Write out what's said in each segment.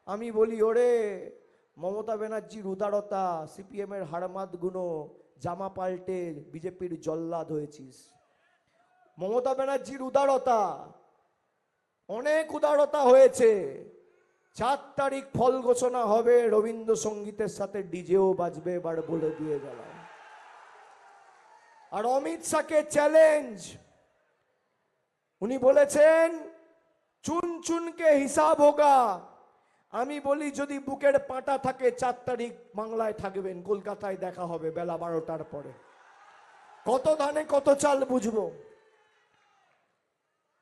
আমি বলি, ওরে মমতা ব্যানার্জির উদারতা, সিপিএম এর হাড়মাত গুনো, জামা পাল্টে বিজেপির জল্লাদ হয়েছিস। মমতা ব্যানার্জির উদারতা, অনেক উদারতা হয়েছে। 4 তারিখ ফল ঘোষণা হবে, রবীন্দ্রসঙ্গীতের সাথে ডিজেও বাজবে, এবার বলে দিয়ে গেলাম। আর অমিত শাহকে চ্যালেঞ্জ, উনি বলেছেন চুন চুনকে হিসাব হোগা। আমি বলি, যদি বুকের পাটা থাকে 4 তারিখ বাংলায় থাকবেন, কলকাতায় দেখা হবে বেলা 12টার পরে। কত ধানে কত চাল বুঝবো।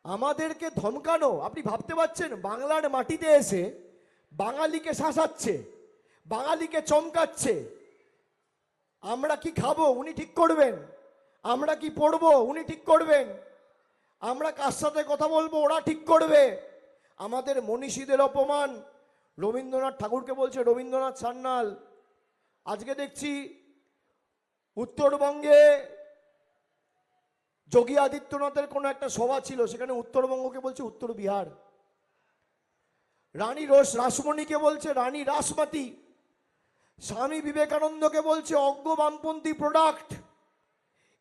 আমাদেরকে ধমকানো, আপনি ভাবতে পারছেন? বাংলার মাটিতে এসে বাঙালিকে শাসাচ্ছে, বাঙালিকে চমকাচ্ছে। আমরা কি খাবো উনি ঠিক করবেন, আমরা কি পড়বো উনি ঠিক করবেন, আমরা কার সাথে কথা বলবো ওরা ঠিক করবে। আমাদের মনীষীদের অপমান। রবীন্দ্রনাথ ঠাকুরকে বলছে রবীন্দ্রনাথ সান্যাল। আজকে দেখছি উত্তরবঙ্গে যোগী আদিত্যনাথের কোনো একটা সভা ছিল, সেখানে উত্তরবঙ্গকে বলছে উত্তর বিহার। রানী রাসমণিকে বলছে রানী রাসমাতি। স্বামী বিবেকানন্দকে বলছে অজ্ঞ বামপন্থী প্রোডাক্ট।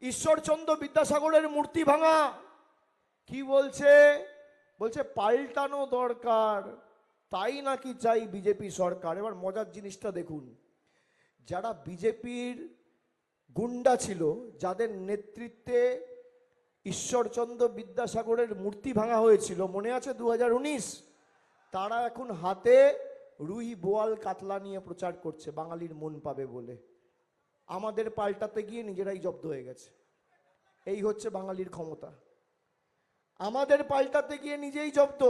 ঈশ্বরচন্দ্র বিদ্যাসাগরের মূর্তি ভাঙা। কি বলছে? বলছে পাল্টানো দরকার, তাই নাকি চাই বিজেপি সরকার। এবার মজার জিনিসটা দেখুন, যারা বিজেপির গুন্ডা ছিল, যাদের নেতৃত্বে ঈশ্বরচন্দ্র বিদ্যাসাগরের মূর্তি ভাঙা হয়েছিল, মনে আছে 2019, তারা এখন হাতে রুই বোয়াল কাতলা নিয়ে প্রচার করছে বাঙালির মন পাবে বলে। আমাদের পাল্টাতে গিয়ে নিজেরাই জব্দ হয়ে গেছে। এই হচ্ছে বাঙালির ক্ষমতা। আমাদের পাল্টাতে গিয়ে নিজেই জব্দ।